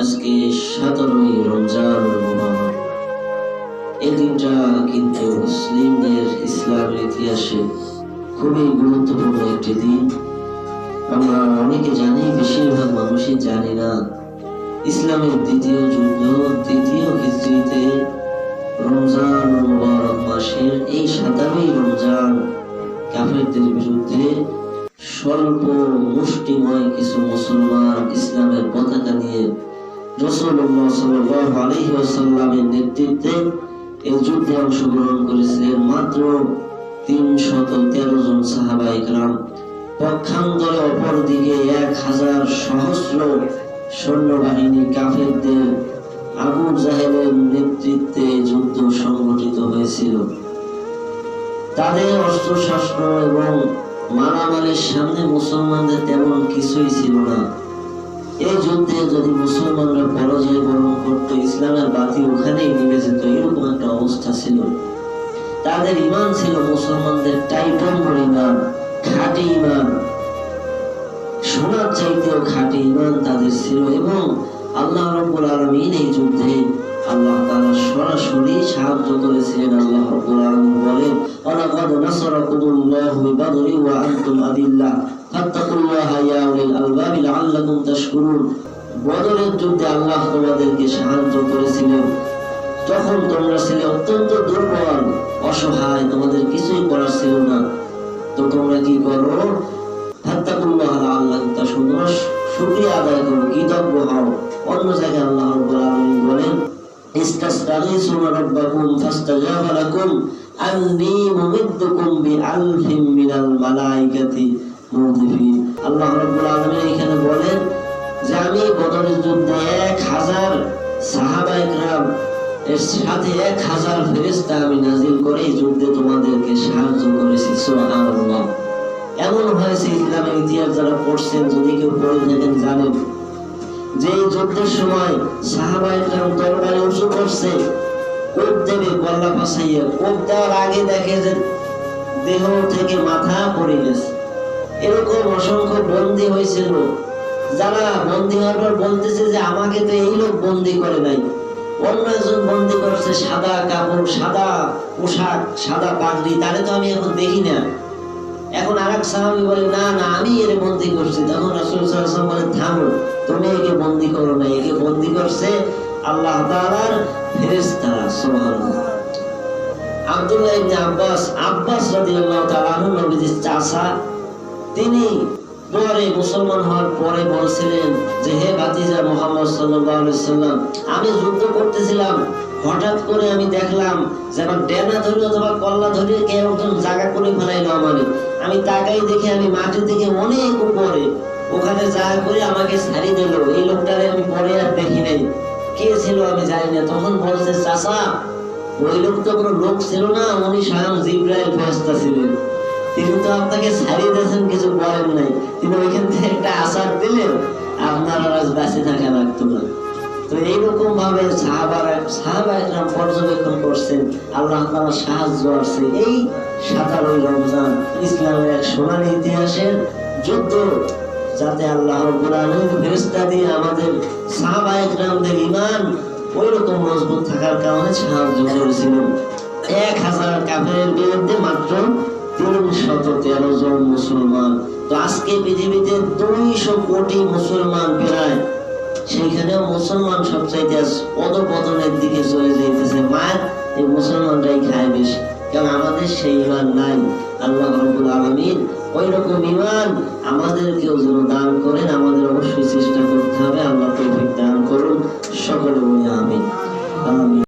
আজকে 17ই রমজান মুবারক। এই দিনটা কিন্তু মুসলিমদের ইসলামের ইতিহাসে খুবই গুরুত্বপূর্ণ একটি দিন। আমরা অনেকে জানি, বেশিরভাগ মানুষই জানি না ইসলামের দ্বিতীয় যুদ্ধ, দ্বিতীয় হিজরিতে রমজান মুবারক মাসের এই 17ই রমজান কাফেরদের বিরুদ্ধে স্বল্প মুষ্টিময় কিছু মুসলমান ইসলামের পতাকা নিয়ে রাসূলুল্লাহ সাল্লাল্লাহু আলাইহি ওয়াসাল্লামের নেতৃত্বে এই যুদ্ধে অংশগ্রহণ করেছিলেন মাত্র 313 জন সাহাবায়ে কেরাম। পক্ষান্তরে অপরদিকে 1000 সহস্র সৈন্যবাহিনী কাফেরদের আবু জাহেলের নেতৃত্বে যুদ্ধ সংগঠিত হয়েছিল। তাদের অস্ত্রশস্ত্র এবং মালামালের সামনে মুসলমানদের তেমন কিছুই ছিল না। এই যুদ্ধে যদি মুসলমানরা পরাজয় বরণ করতো, ইসলামের বাতি ওখানেই নিভে যেত, এরকম একটা অবস্থা ছিল। তাদের ঈমান ছিল মুসলমানদের টাইটম্বর ঈমান, খাঁটি ঈমান, সোনার চাইতেও খাঁটি ঈমান তাদের ছিল। এবং আল্লাহ রাব্বুল আলামিন এই যুদ্ধে আল্লাহ তাআলা সরাসরি সাহায্য করেছিলেন। আল্লাহ রাব্বুল আলামিন বলেন, ওয়ালাকাদ নাসারাকুমুল্লাহু বিবাদরি ওয়া আনতুম আদিল্লাহ ফাত্তাকুল্লাহা ইয়া উলিল আলবাবি লাআল্লাকুম তাশকুরুন। বদরের যুদ্ধে আল্লাহ তোমাদেরকে সাহায্য করেছিলেন যখন তোমরা ছিলে অত্যন্ত দুর্বল, অসহায়, তোমাদের কিছুই করার ছিল না। তো তোমরা কি করো? ফাত্তাকুল্লাহা লাআল্লাকুম তাশকুরুন, শুকরিয়া আদায় করো, কৃতজ্ঞ হও। অন্য জায়গায় আল্লাহ রাব্বুল আলামিন বলেন, ইস্তাসতাগীসুনা রাব্বাকুম ফাস্তাজাবা লাকুম আন্নী মুমিদ্দুকুম বিআলফিন মিনাল মালাইকাতি মুরদিফিন। আল্লাহ রাব্বুল আলামিন এখানে বলেন যে আমি বদরের যুদ্ধে 1000 সাহাবায়ে কেরাম এর সাথে 1000 ফেরেশতা আমি নাজিল করে এই যুদ্ধে তোমাদেরকে সাহায্য করেছি। সুবহানাল্লাহ। এমন হয়েছে, ইসলামের ইতিহাস যারা পড়ছেন, যদি কেউ পড়ে থাকেন জানেন যে এই যুদ্ধের সময় সাহাবায়ে কেরাম তরবারি উঁচু করছে, কোপ দেবে গলা ফাঁসাইয়া, কোপ দেওয়ার আগে দেখে যে দেহ থেকে মাথা পড়ে গেছে। এরকম অসংখ্য বন্দী হয়েছিল, যারা বন্দী হওয়ার পর বলতেছে যে আমাকে তো এই লোক বন্দী করে নাই, অন্য একজন বন্দী করছে, সাদা কাপড়, সাদা পোশাক, সাদা পাগড়ি, তারে তো আমি এখন দেখি না। এখন আরেক সাহাবী বলে, না না, আমি এর বন্দী করছি। তখন রাসূল সাল্লাল্লাহু আলাইহি ওয়াসাল্লাম বলে, থামো, তুমি একে বন্দী করো না, একে বন্দী করছে আল্লাহ তাআলার ফেরেশতারা। সুবহানাল্লাহ। আব্দুল্লাহ ইবনে আব্বাস রাদিয়াল্লাহু তাআলা আনহু, নবীজির চাচা, তিনি পরে মুসলমান হওয়ার পরে বলছিলেন যে, হে ভাতিজা মুহাম্মদ সাল্লাল্লাহু আলাইহি ওয়াসাল্লাম, আমি যুদ্ধ করতেছিলাম, হঠাৎ করে আমি দেখলাম যে আমার ডেনা ধরে অথবা কল্লা ধরে কেউ একজন জায়গা করে ফেলাইলো আমারে। আমি তাকাই দেখে আমি মাটি থেকে অনেক উপরে, ওখানে জায়গা করে আমাকে ছাড়ি দিল। এই লোকটারে আমি পরে আর দেখি নাই, কে ছিল আমি জানি না। তখন বলছে, চাচা, ওই লোক তো কোনো লোক ছিল না, উনি স্বয়ং জিবরাইল ফেরেশতা ছিলেন। তিনি তো আপনাকে ছাড়িয়ে দিয়েছেন, কিছু বলেন নাই। তিনি ওইখান থেকে একটা আশার দিলেন, আপনার আর আজ বেঁচে থাকা লাগতো না। তো এইরকম ভাবে সাহাবায়ে কেরাম পর্যবেক্ষণ করছেন, আল্লাহ তাআলা সাহায্য আসছে। এই 17ই রমজান ইসলামের এক সোনালী ইতিহাসের যুদ্ধ, যাতে আল্লাহ রাব্বুল আলামিন ফেরেশতা দিয়ে আমাদের সাহাবায়ে কেরামদের ঈমান ওই রকম মজবুত থাকার কারণে সাহায্য করেছিলেন। 1000 কাফেরের বিরুদ্ধে মাত্র 313 জন মুসলমান। তো আজকে পৃথিবীতে 200 কোটি মুসলমান প্রায়, সেইখানেও মুসলমান সবচাইতে অধঃপতনের দিকে চলে যাইতেছে। মায়ের এই মুসলমানরাই খায় বেশি, কারণ আমাদের সেই ঈমান নাই। আল্লাহ রাব্বুল আলামিন ওই রকম ঈমান আমাদেরকেও যেন দান করেন, আমাদের অবশ্যই চেষ্টা